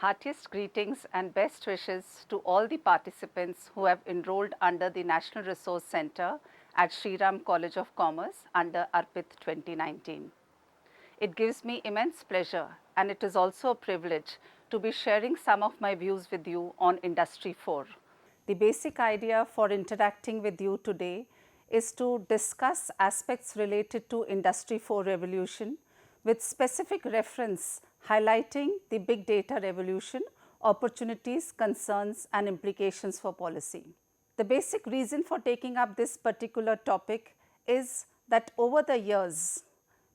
Heartiest greetings and best wishes to all the participants who have enrolled under the National Resource Center at Sri Ram College of Commerce under ARPIT 2019. It gives me immense pleasure and it is also a privilege to be sharing some of my views with you on Industry 4. The basic idea for interacting with you today is to discuss aspects related to Industry 4 revolution with specific reference highlighting the big data revolution, opportunities, concerns and implications for policy. The basic reason for taking up this particular topic is that over the years,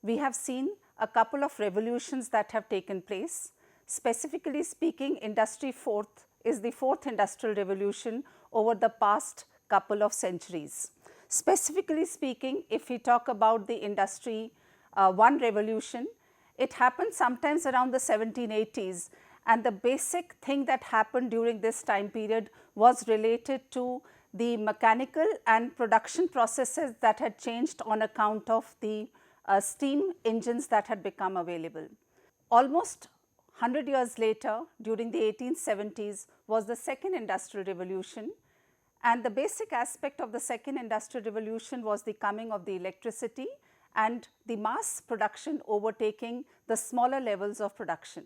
we have seen a couple of revolutions that have taken place. Specifically speaking, Industry 4 is the fourth industrial revolution over the past couple of centuries. Specifically speaking, if we talk about the Industry 1 revolution, it happened sometimes around the 1780s, and the basic thing that happened during this time period was related to the mechanical and production processes that had changed on account of the steam engines that had become available. Almost 100 years later, during the 1870s, was the second industrial revolution, and the basic aspect of the second industrial revolution was the coming of the electricity and the mass production overtaking the smaller levels of production.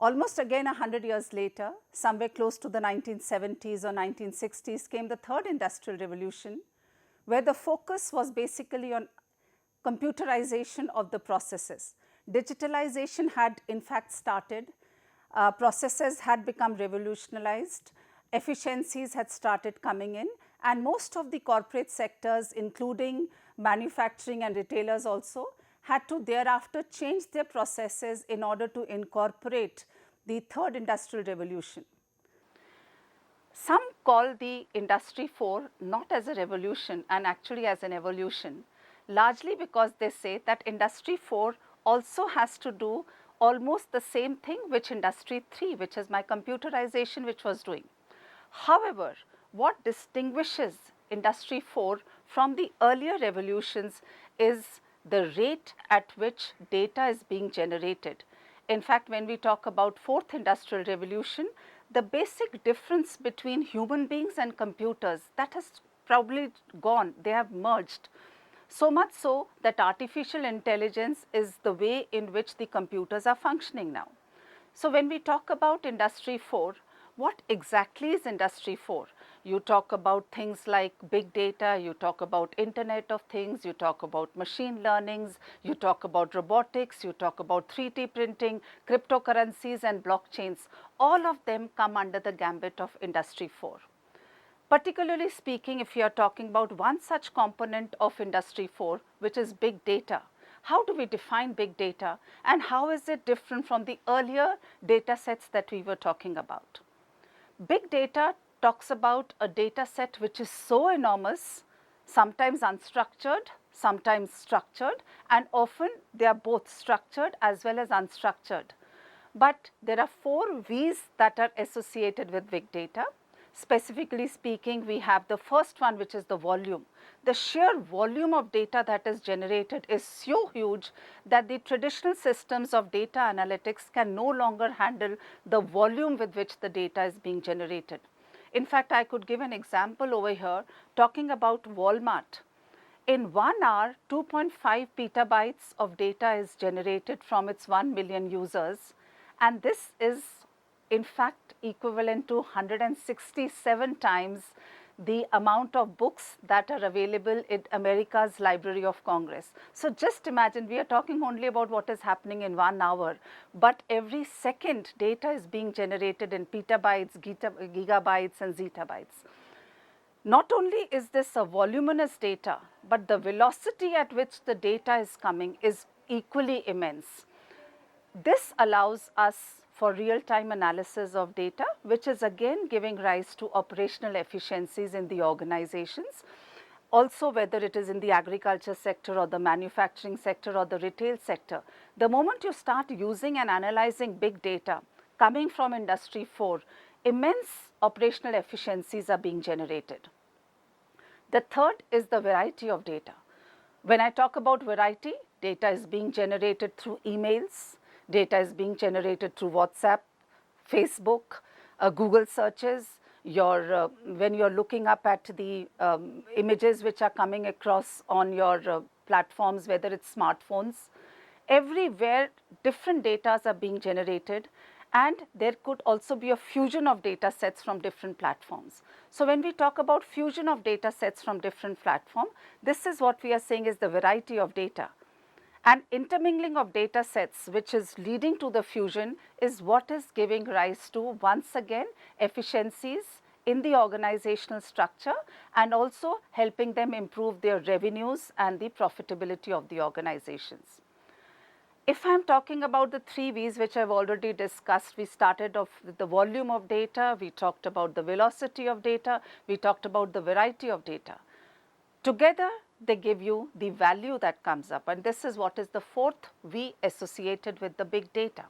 Almost again 100 years later, somewhere close to the 1970s or 1960s, came the third industrial revolution, where the focus was basically on computerization of the processes. Digitalization had in fact started, processes had become revolutionized, efficiencies had started coming in, and most of the corporate sectors, including manufacturing and retailers also, had to thereafter change their processes in order to incorporate the third industrial revolution. Some call the Industry 4 not as a revolution and actually as an evolution, largely because they say that Industry 4 also has to do almost the same thing which Industry 3, which is my computerization, which was doing. However, what distinguishes Industry 4 from the earlier revolutions is the rate at which data is being generated. In fact, when we talk about fourth industrial revolution, the basic difference between human beings and computers, that has probably gone, they have merged. So much so that artificial intelligence is the way in which the computers are functioning now. So when we talk about Industry 4, what exactly is Industry 4? You talk about things like big data, you talk about Internet of Things, you talk about machine learnings, you talk about robotics, you talk about 3D printing, cryptocurrencies and blockchains. All of them come under the gambit of Industry 4. Particularly speaking, if you are talking about one such component of Industry 4, which is big data, how do we define big data and how is it different from the earlier data sets that we were talking about? Big data talks about a data set which is so enormous, sometimes unstructured, sometimes structured, and often they are both structured as well as unstructured. But there are 4 V's that are associated with big data. Specifically speaking, we have the first one, which is the volume. The sheer volume of data that is generated is so huge that the traditional systems of data analytics can no longer handle the volume with which the data is being generated. In fact, I could give an example over here talking about Walmart. In 1 hour, 2.5 petabytes of data is generated from its 1 million users, and this is in fact equivalent to 167 times the amount of books that are available in America's Library of Congress. So just imagine, we are talking only about what is happening in 1 hour, but every second data is being generated in petabytes, gigabytes and zettabytes. Not only is this a voluminous data, but the velocity at which the data is coming is equally immense. This allows us for real-time analysis of data, which is again giving rise to operational efficiencies in the organizations. Also, whether it is in the agriculture sector or the manufacturing sector or the retail sector, the moment you start using and analyzing big data coming from Industry 4, immense operational efficiencies are being generated. The third is the variety of data. When I talk about variety, data is being generated through emails, data is being generated through WhatsApp, Facebook, Google searches, when you're looking up at the images which are coming across on your platforms, whether it's smartphones, everywhere different data are being generated, and there could also be a fusion of data sets from different platforms. So when we talk about fusion of data sets from different platforms, this is what we are saying is the variety of data. And intermingling of data sets, which is leading to the fusion, is what is giving rise to, once again, efficiencies in the organizational structure, and also helping them improve their revenues and the profitability of the organizations. If I am talking about the 3 V's which I have already discussed, we started off with the volume of data, we talked about the velocity of data, we talked about the variety of data. Together, they give you the value that comes up, and this is what is the 4th V associated with the big data.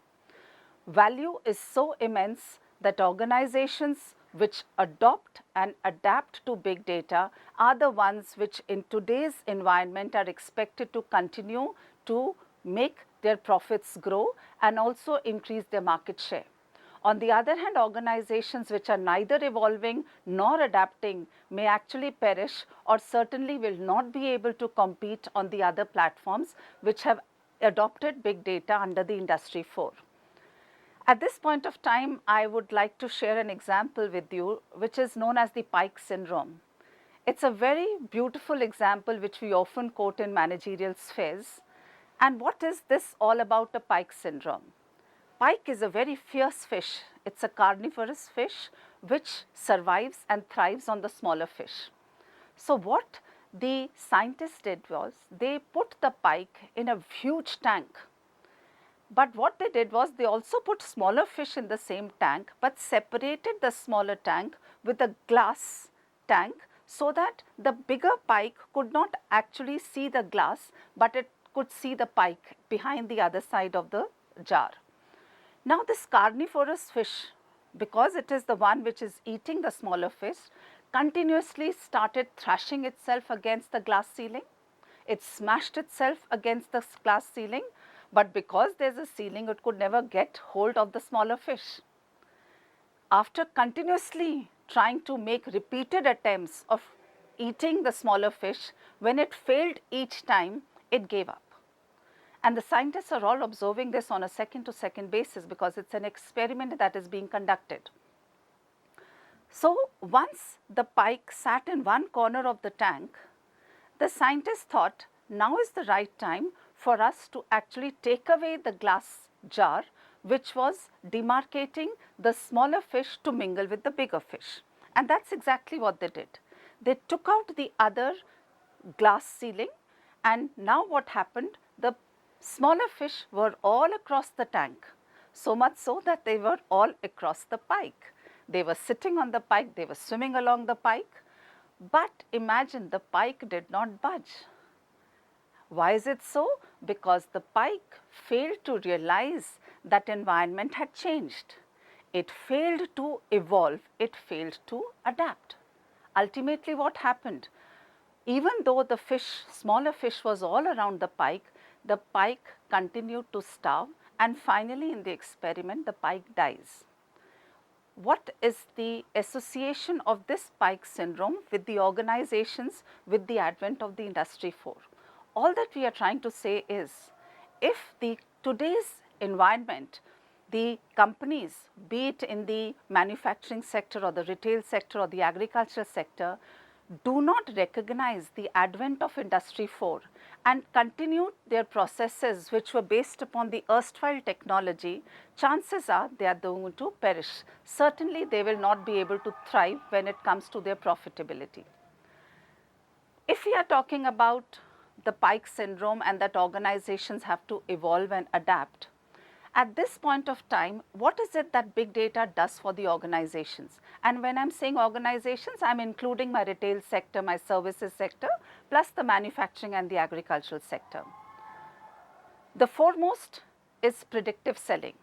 Value is so immense that organizations which adopt and adapt to big data are the ones which in today's environment are expected to continue to make their profits grow and also increase their market share. On the other hand, organizations which are neither evolving nor adapting may actually perish, or certainly will not be able to compete on the other platforms which have adopted big data under the Industry 4. At this point of time, I would like to share an example with you which is known as the Pike Syndrome. It's a very beautiful example which we often quote in managerial spheres. And what is this all about, a Pike Syndrome? Pike is a very fierce fish. It's a carnivorous fish which survives and thrives on the smaller fish. So what the scientists did was they put the pike in a huge tank. But what they did was they also put smaller fish in the same tank, but separated the smaller tank with a glass tank so that the bigger pike could not actually see the glass, but it could see the pike behind the other side of the jar. Now this carnivorous fish, because it is the one which is eating the smaller fish, continuously started thrashing itself against the glass ceiling. It smashed itself against the glass ceiling, but because there is a ceiling, it could never get hold of the smaller fish. After continuously trying to make repeated attempts of eating the smaller fish, when it failed each time, it gave up. And the scientists are all observing this on a second-to-second basis because it's an experiment that is being conducted. So once the pike sat in one corner of the tank, the scientists thought now is the right time for us to actually take away the glass jar which was demarcating the smaller fish to mingle with the bigger fish. And that's exactly what they did. They took out the other glass ceiling, and now what happened? The smaller fish were all across the tank, so much so that they were all across the pike. They were sitting on the pike, they were swimming along the pike, but imagine the pike did not budge. Why is it so? Because the pike failed to realize that environment had changed. It failed to evolve, it failed to adapt. Ultimately what happened? Even though the smaller fish was all around the pike continued to starve, and finally in the experiment the pike dies. What is the association of this Pike Syndrome with the organizations with the advent of the Industry 4? All that we are trying to say is, if today's environment, the companies, be it in the manufacturing sector or the retail sector or the agricultural sector, do not recognize the advent of Industry 4 and continue their processes which were based upon the erstwhile technology, chances are they are going to perish. Certainly, they will not be able to thrive when it comes to their profitability. If we are talking about the Pike Syndrome and that organizations have to evolve and adapt, at this point of time, what is it that big data does for the organizations? And when I'm saying organizations, I'm including my retail sector, my services sector, plus the manufacturing and the agricultural sector. The foremost is predictive selling.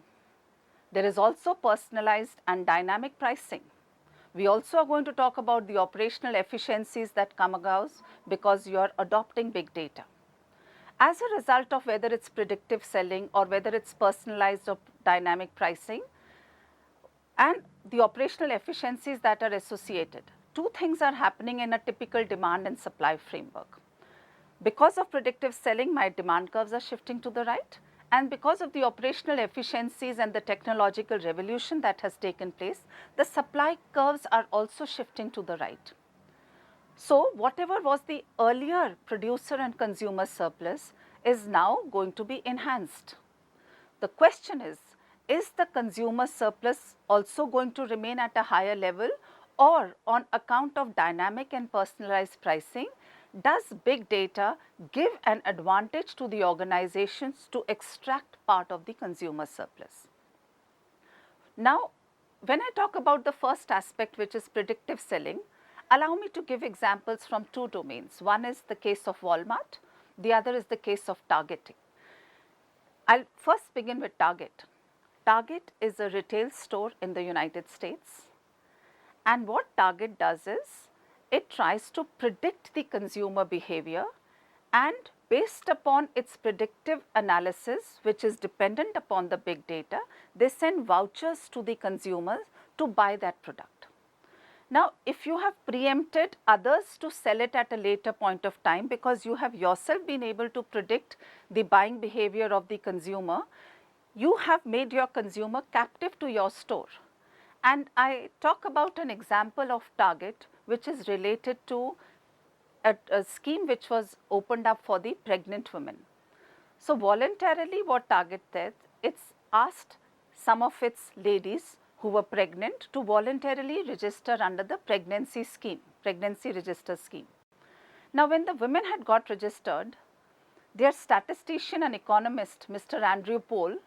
There is also personalized and dynamic pricing. We also are going to talk about the operational efficiencies that come about because you are adopting big data. As a result of whether it's predictive selling or whether it's personalized or dynamic pricing, and the operational efficiencies that are associated. Two things are happening in a typical demand and supply framework. Because of predictive selling, my demand curves are shifting to the right, and because of the operational efficiencies and the technological revolution that has taken place, the supply curves are also shifting to the right. So, whatever was the earlier producer and consumer surplus is now going to be enhanced. The question is the consumer surplus also going to remain at a higher level, or on account of dynamic and personalized pricing, does big data give an advantage to the organizations to extract part of the consumer surplus? Now, when I talk about the first aspect, which is predictive selling, allow me to give examples from two domains. One is the case of Walmart, the other is the case of targeting. I'll first begin with Target. Target is a retail store in the United States, and what Target does is it tries to predict the consumer behavior, and based upon its predictive analysis, which is dependent upon the big data, they send vouchers to the consumers to buy that product. Now, if you have preempted others to sell it at a later point of time because you have yourself been able to predict the buying behavior of the consumer, you have made your consumer captive to your store. And I talk about an example of Target which is related to a scheme which was opened up for the pregnant women. So, voluntarily what Target did, it's asked some of its ladies who were pregnant to voluntarily register under the pregnancy scheme, pregnancy register scheme. Now, when the women had got registered, their statistician and economist, Mr. Andrew Pohl,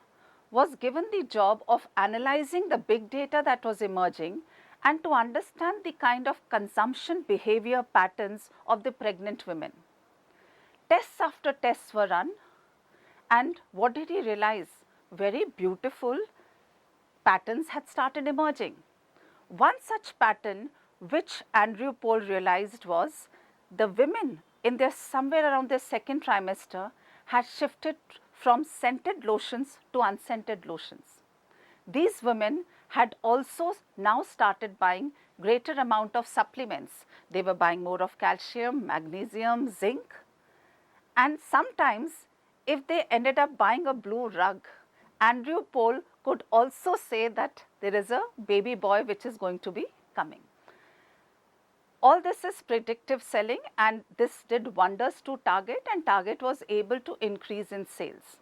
was given the job of analyzing the big data that was emerging and to understand the kind of consumption behavior patterns of the pregnant women. Tests after tests were run, and what did he realize? Very beautiful patterns had started emerging. One such pattern which Andrew Pohl realized was the women in their somewhere around their second trimester had shifted from scented lotions to unscented lotions. These women had also now started buying greater amount of supplements. They were buying more of calcium, magnesium, zinc, and sometimes if they ended up buying a blue rug, Andrew Pohl could also say that there is a baby boy which is going to be coming. All this is predictive selling, and this did wonders to Target, and Target was able to increase in sales.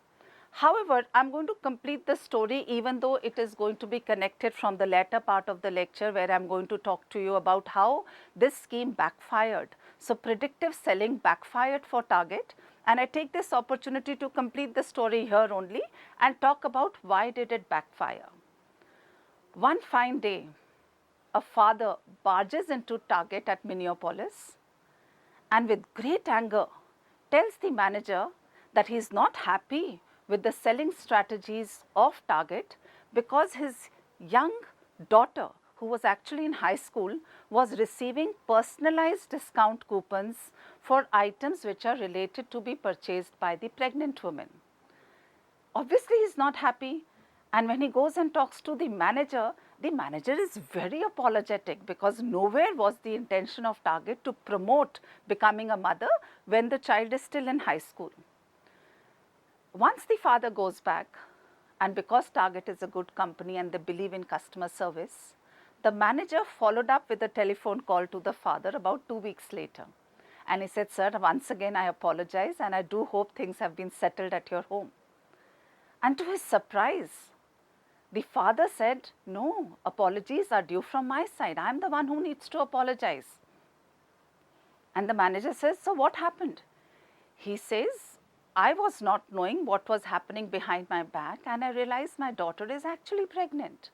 However, I am going to complete the story even though it is going to be connected from the latter part of the lecture where I am going to talk to you about how this scheme backfired. So, predictive selling backfired for Target, and I take this opportunity to complete the story here only and talk about why did it backfire. One fine day, a father barges into Target at Minneapolis and with great anger tells the manager that he is not happy with the selling strategies of Target because his young daughter, who was actually in high school, was receiving personalized discount coupons for items which are related to be purchased by the pregnant woman. Obviously, he is not happy, and when he goes and talks to the manager is very apologetic because nowhere was the intention of Target to promote becoming a mother when the child is still in high school. Once the father goes back, and because Target is a good company and they believe in customer service, the manager followed up with a telephone call to the father about 2 weeks later. And he said, "Sir, once again I apologize and I do hope things have been settled at your home." And to his surprise, the father said, "No, apologies are due from my side. I am the one who needs to apologize." And the manager says, "So what happened?" He says, "I was not knowing what was happening behind my back, and I realized my daughter is actually pregnant."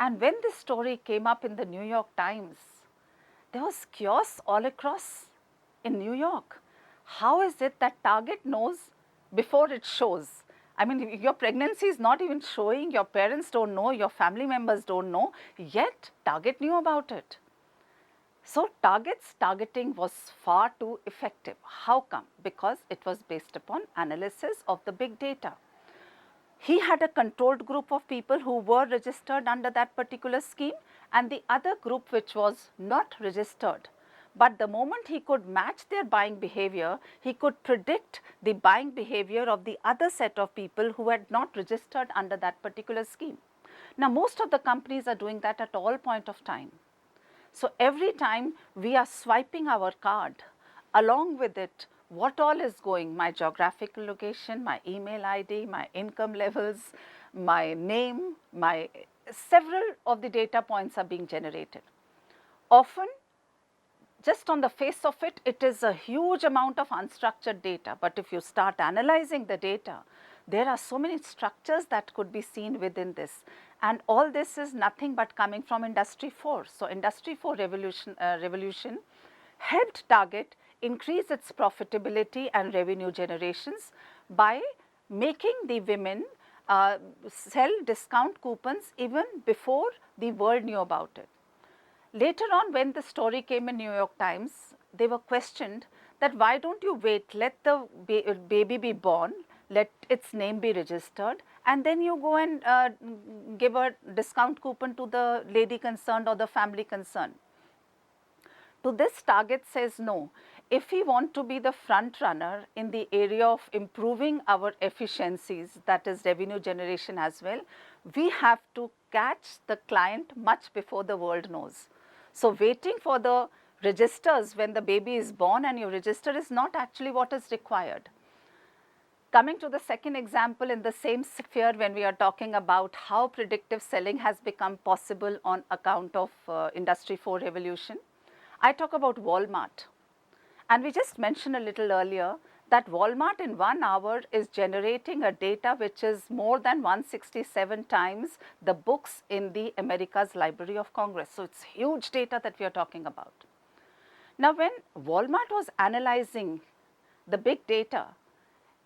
And when this story came up in the New York Times, there was chaos all across in New York. How is it that Target knows before it shows? I mean, your pregnancy is not even showing, your parents don't know, your family members don't know, yet Target knew about it. So, Target's targeting was far too effective. How come? Because it was based upon analysis of the big data. he had a controlled group of people who were registered under that particular scheme and the other group which was not registered. But the moment he could match their buying behavior, he could predict the buying behavior of the other set of people who had not registered under that particular scheme. Now, most of the companies are doing that at all point of time. So, every time we are swiping our card, along with it, what all is going, my geographical location, my email ID, my income levels, my name, my several of the data points are being generated. Often, just on the face of it, it is a huge amount of unstructured data, but if you start analyzing the data, there are so many structures that could be seen within this, and all this is nothing but coming from Industry 4. So, Industry 4 revolution helped Target increase its profitability and revenue generations by making the women sell discount coupons even before the world knew about it. Later on, when the story came in New York Times, they were questioned that why don't you wait, let the baby be born, let its name be registered, and then you go and give a discount coupon to the lady concerned or the family concerned. To this, Target says no. If we want to be the front runner in the area of improving our efficiencies, that is revenue generation as well, we have to catch the client much before the world knows. So, waiting for the registers when the baby is born and you register is not actually what is required. Coming to the second example in the same sphere, when we are talking about how predictive selling has become possible on account of Industry 4 revolution, I talk about Walmart. And we just mentioned a little earlier that Walmart in 1 hour is generating a data which is more than 167 times the books in the America's Library of Congress. So, it's huge data that we are talking about. Now, when Walmart was analyzing the big data,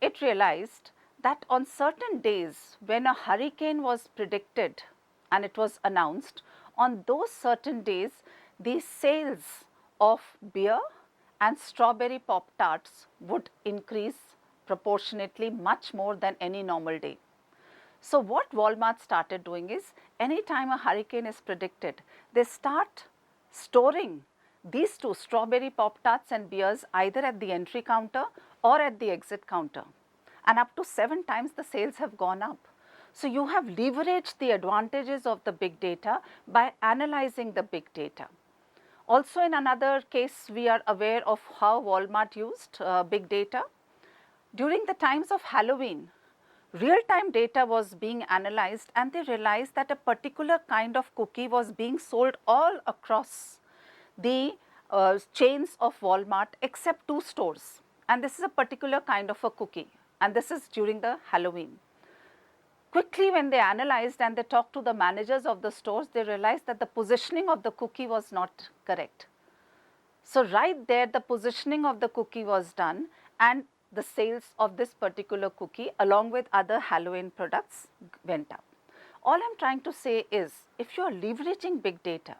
it realized that on certain days when a hurricane was predicted and it was announced, on those certain days, the sales of beer and strawberry Pop-Tarts would increase proportionately much more than any normal day. So, what Walmart started doing is, anytime a hurricane is predicted, they start storing these two, strawberry Pop-Tarts and beers, either at the entry counter or at the exit counter, and up to 7 times the sales have gone up. So, you have leveraged the advantages of the big data by analyzing the big data. Also, in another case, we are aware of how Walmart used big data. During the times of Halloween, real-time data was being analyzed and they realized that a particular kind of cookie was being sold all across the chains of Walmart except 2 stores, and this is a particular kind of a cookie, and this is during the Halloween. Quickly, when they analyzed and they talked to the managers of the stores, they realized that the positioning of the cookie was not correct. So, right there the positioning of the cookie was done and the sales of this particular cookie along with other Halloween products went up. All I am trying to say is, if you are leveraging big data,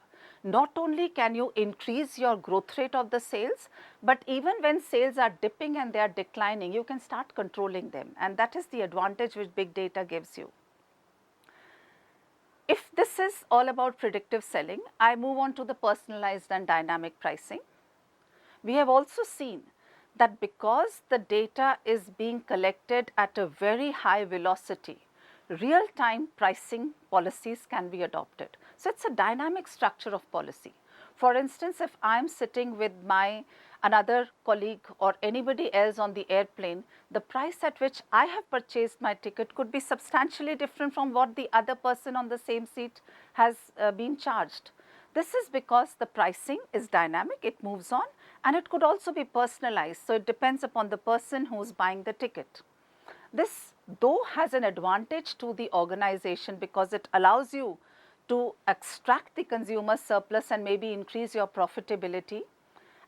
not only can you increase your growth rate of the sales, but even when sales are dipping and they are declining, you can start controlling them, and that is the advantage which big data gives you. If this is all about predictive selling, I move on to the personalized and dynamic pricing. We have also seen that because the data is being collected at a very high velocity, real-time pricing policies can be adopted. So, it is a dynamic structure of policy. For instance, if I am sitting with my another colleague or anybody else on the airplane, the price at which I have purchased my ticket could be substantially different from what the other person on the same seat has been charged. This is because the pricing is dynamic, it moves on, and it could also be personalized. So, it depends upon the person who is buying the ticket. This though has an advantage to the organization because it allows you to extract the consumer surplus and maybe increase your profitability.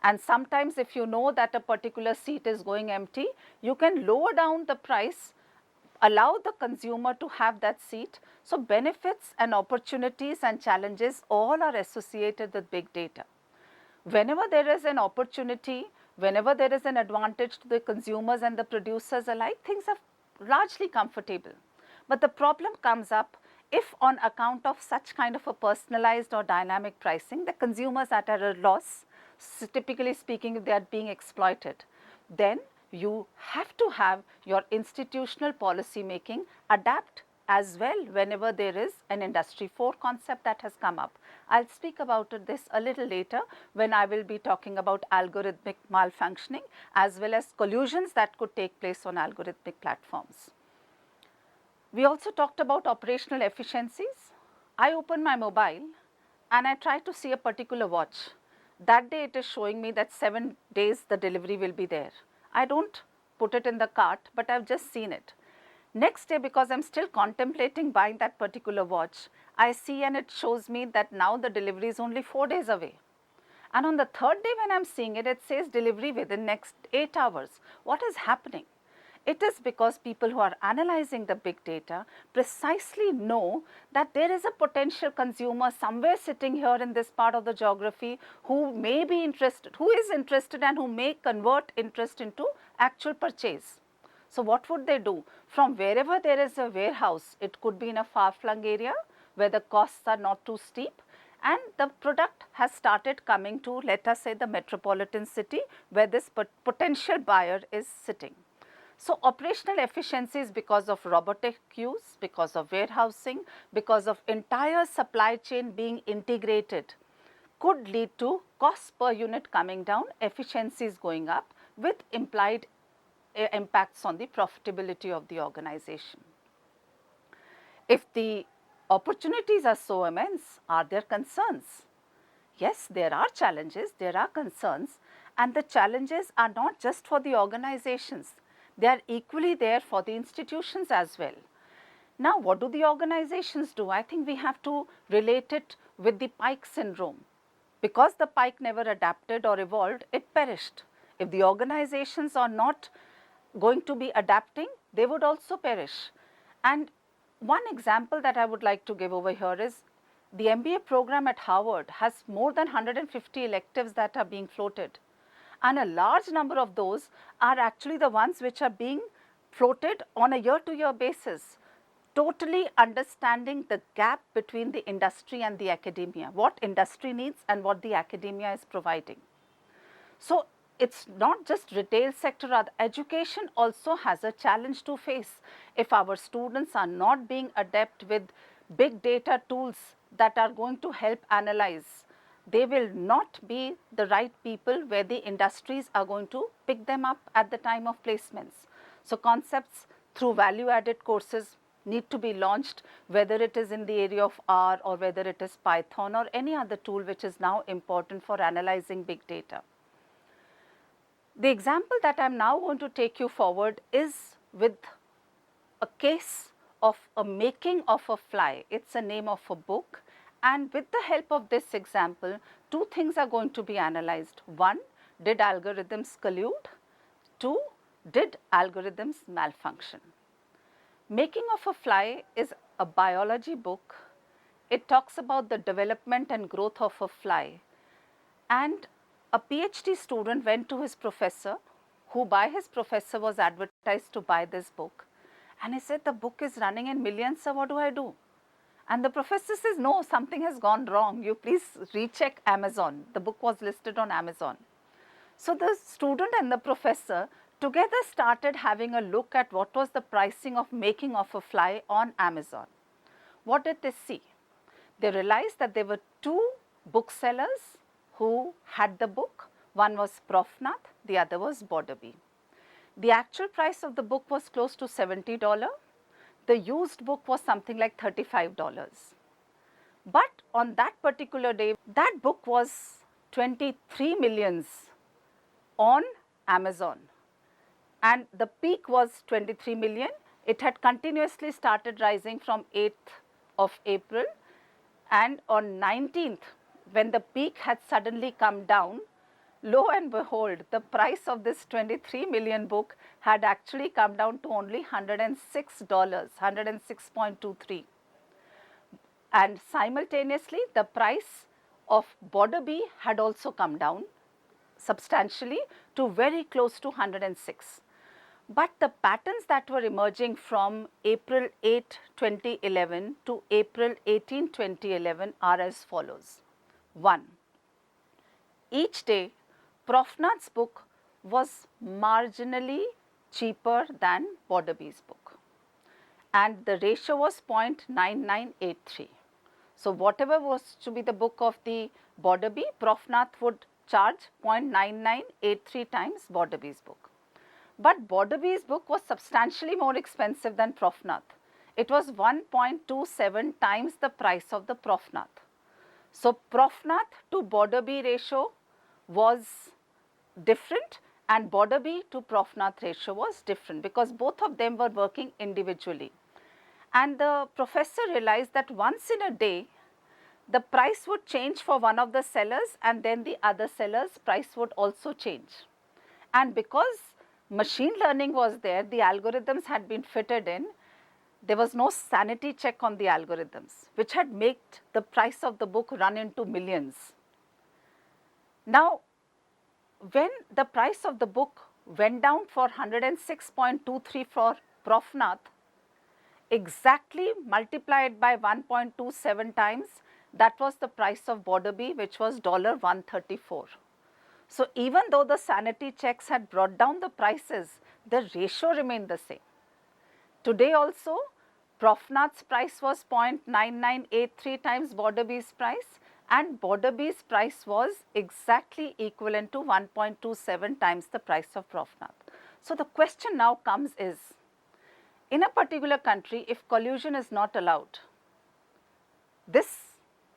And sometimes if you know that a particular seat is going empty, you can lower down the price, allow the consumer to have that seat. So, benefits and opportunities and challenges all are associated with big data. Whenever there is an opportunity, whenever there is an advantage to the consumers and the producers alike, things are largely comfortable. But the problem comes up if on account of such kind of a personalized or dynamic pricing, the consumers are at a loss, typically speaking if they are being exploited, then you have to have your institutional policy making adapt as well whenever there is an industry 4 concept that has come up. I'll speak about this a little later when I will be talking about algorithmic malfunctioning as well as collusions that could take place on algorithmic platforms. We also talked about operational efficiencies. I open my mobile and I try to see a particular watch. That day it is showing me that 7 days the delivery will be there. I don't put it in the cart, but I've just seen it. Next day, because I'm still contemplating buying that particular watch, I see and it shows me that now the delivery is only 4 days away. And on the third day when I'm seeing it, it says delivery within next 8 hours. What is happening? It is because people who are analyzing the big data precisely know that there is a potential consumer somewhere sitting here in this part of the geography who may be interested, who is interested and who may convert interest into actual purchase. So what would they do? From wherever there is a warehouse, it could be in a far-flung area where the costs are not too steep, and the product has started coming to, let us say, the metropolitan city where this potential buyer is sitting. So operational efficiencies because of robotic use, because of warehousing, because of entire supply chain being integrated could lead to cost per unit coming down, efficiencies going up with implied impacts on the profitability of the organization. If the opportunities are so immense, are there concerns? Yes, there are challenges, there are concerns, and the challenges are not just for the organizations, they are equally there for the institutions as well. Now, what do the organizations do? I think we have to relate it with the Pike Syndrome. Because the pike never adapted or evolved, it perished. If the organizations are not going to be adapting, they would also perish. And one example that I would like to give over here is the MBA program at Harvard has more than 150 electives that are being floated. And a large number of those are actually the ones which are being floated on a year-to-year basis, totally understanding the gap between the industry and the academia, what industry needs and what the academia is providing. So it's not just retail sector, education also has a challenge to face. If our students are not being adept with big data tools that are going to help analyze, they will not be the right people where the industries are going to pick them up at the time of placements. So concepts through value added courses need to be launched, whether it is in the area of R or whether it is Python or any other tool which is now important for analyzing big data. The example that I am now going to take you forward is with a case of a making of a fly. It's a name of a book, and with the help of this example, two things are going to be analyzed. One, did algorithms collude? Two, did algorithms malfunction? Making of a fly is a biology book. It talks about the development and growth of a fly, and a PhD student went to his professor, who by his professor was advertised to buy this book, and he said, the book is running in millions, so what do I do? And the professor says, no, something has gone wrong, you please recheck Amazon. The book was listed on Amazon. So the student and the professor together started having a look at what was the pricing of making of a fly on Amazon. What did they see? They realized that there were two booksellers who had the book. One was Profnath, the other was Borderby. The actual price of the book was close to $70. The used book was something like $35. But on that particular day, that book was 23 millions on Amazon, and the peak was 23 million. It had continuously started rising from 8th of April, and on 19th, when the peak had suddenly come down, lo and behold, the price of this 23 million book had actually come down to only $106, 106.23. And simultaneously, the price of Borderby had also come down substantially to very close to 106. But the patterns that were emerging from April 8, 2011 to April 18, 2011 are as follows. 1. Each day, Profnath's book was marginally cheaper than Borderby's book, and the ratio was 0.9983. So, whatever was to be the book of the Borderby, Profnath would charge 0.9983 times Borderby's book. But Borderby's book was substantially more expensive than Profnath. It was 1.27 times the price of the Profnath. So, Profnath to Borderby ratio was different and Borderby to Profnath ratio was different because both of them were working individually. And the professor realized that once in a day, the price would change for one of the sellers and then the other seller's price would also change. And because machine learning was there, the algorithms had been fitted in, there was no sanity check on the algorithms, which had made the price of the book run into millions. Now, when the price of the book went down for 106.23 for Profnath, exactly multiplied by 1.27 times, that was the price of Borderby, which was $134. So, even though the sanity checks had brought down the prices, the ratio remained the same. Today also, Profnath's price was 0.9983 times Borderby's price and Borderby's price was exactly equivalent to 1.27 times the price of Profnath. So, the question now comes is, in a particular country, if collusion is not allowed, this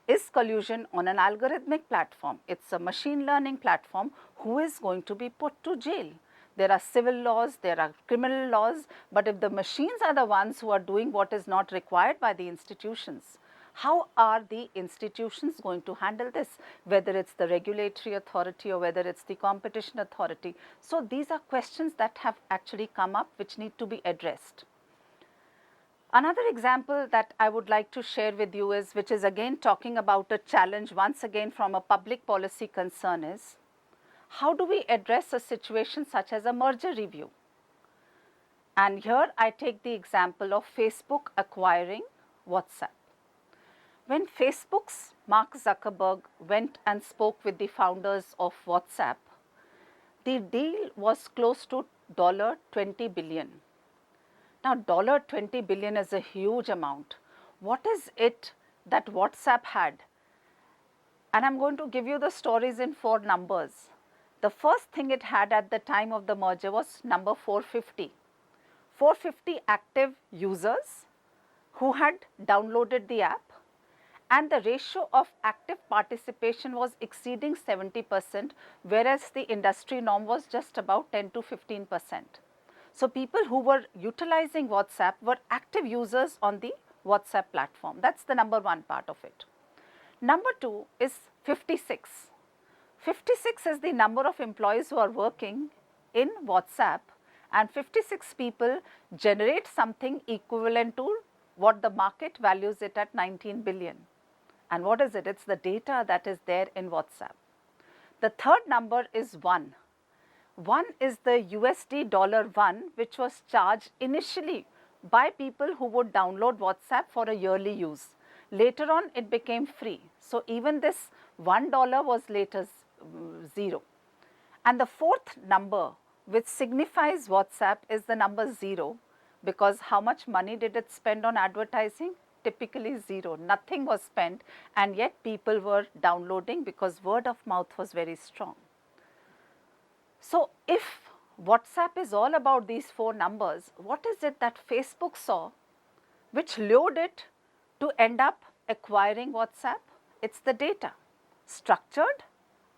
is collusion on an algorithmic platform. It's a machine learning platform. Who is going to be put to jail? There are civil laws, there are criminal laws, but if the machines are the ones who are doing what is not required by the institutions, how are the institutions going to handle this, whether it's the regulatory authority or whether it's the competition authority? So, these are questions that have actually come up which need to be addressed. Another example that I would like to share with you is, which is again talking about a challenge once again from a public policy concern, is how do we address a situation such as a merger review? And here I take the example of Facebook acquiring WhatsApp. When Facebook's Mark Zuckerberg went and spoke with the founders of WhatsApp, the deal was close to $20 billion. Now, $20 billion is a huge amount. What is it that WhatsApp had? And I'm going to give you the stories in 4 numbers. The first thing it had at the time of the merger was number 450. 450 active users who had downloaded the app, and the ratio of active participation was exceeding 70%, whereas the industry norm was just about 10 to 15%. So, people who were utilizing WhatsApp were active users on the WhatsApp platform. That's the number 1 part of it. Number 2 is 56. 56 is the number of employees who are working in WhatsApp, and 56 people generate something equivalent to what the market values it at 19 billion. And what is it? It's the data that is there in WhatsApp. The third number is 1. 1 is the USD $1, which was charged initially by people who would download WhatsApp for a yearly use. Later on, it became free. So, even this $1 was later 0. And the fourth number, which signifies WhatsApp, is the number 0, because how much money did it spend on advertising? Typically 0. Nothing was spent, and yet people were downloading because word of mouth was very strong. So, if WhatsApp is all about these 4 numbers, what is it that Facebook saw which lured it to end up acquiring WhatsApp? It's the data. Structured,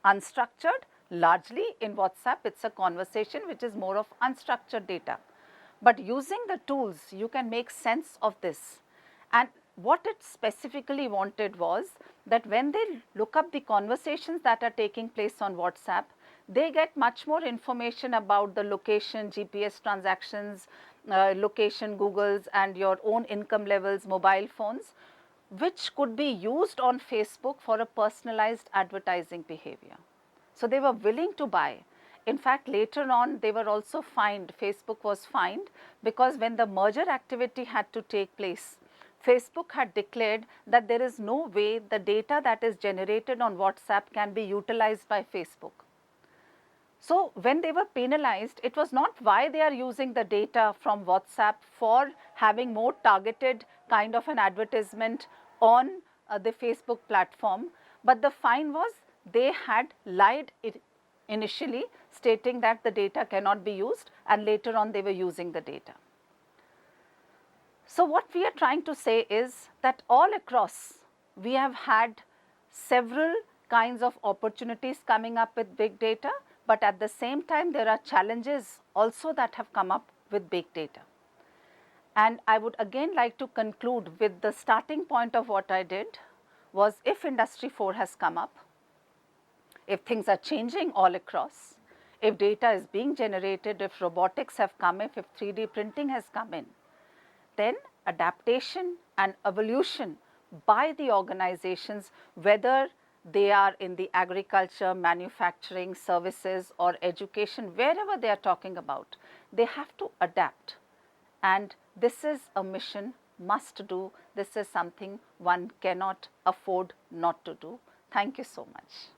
unstructured, largely in WhatsApp it's a conversation which is more of unstructured data. But using the tools, you can make sense of this. And what it specifically wanted was that when they look up the conversations that are taking place on WhatsApp, they get much more information about the location, GPS transactions, location Googles, and your own income levels, mobile phones, which could be used on Facebook for a personalized advertising behavior. So, they were willing to buy. In fact, later on they were also fined, Facebook was fined, because when the merger activity had to take place, Facebook had declared that there is no way the data that is generated on WhatsApp can be utilized by Facebook. So when they were penalized, it was not why they are using the data from WhatsApp for having more targeted kind of an advertisement on the Facebook platform, but the fine was they had lied initially, stating that the data cannot be used, and later on they were using the data. So what we are trying to say is that all across we have had several kinds of opportunities coming up with big data, but at the same time there are challenges also that have come up with big data. And I would again like to conclude with the starting point of what I did was, if Industry 4 has come up, if things are changing all across, if data is being generated, if robotics have come, if 3D printing has come in, then adaptation and evolution by the organizations, whether they are in the agriculture, manufacturing, services or education, wherever they are talking about, they have to adapt. And this is a mission must do. This is something one cannot afford not to do. Thank you so much.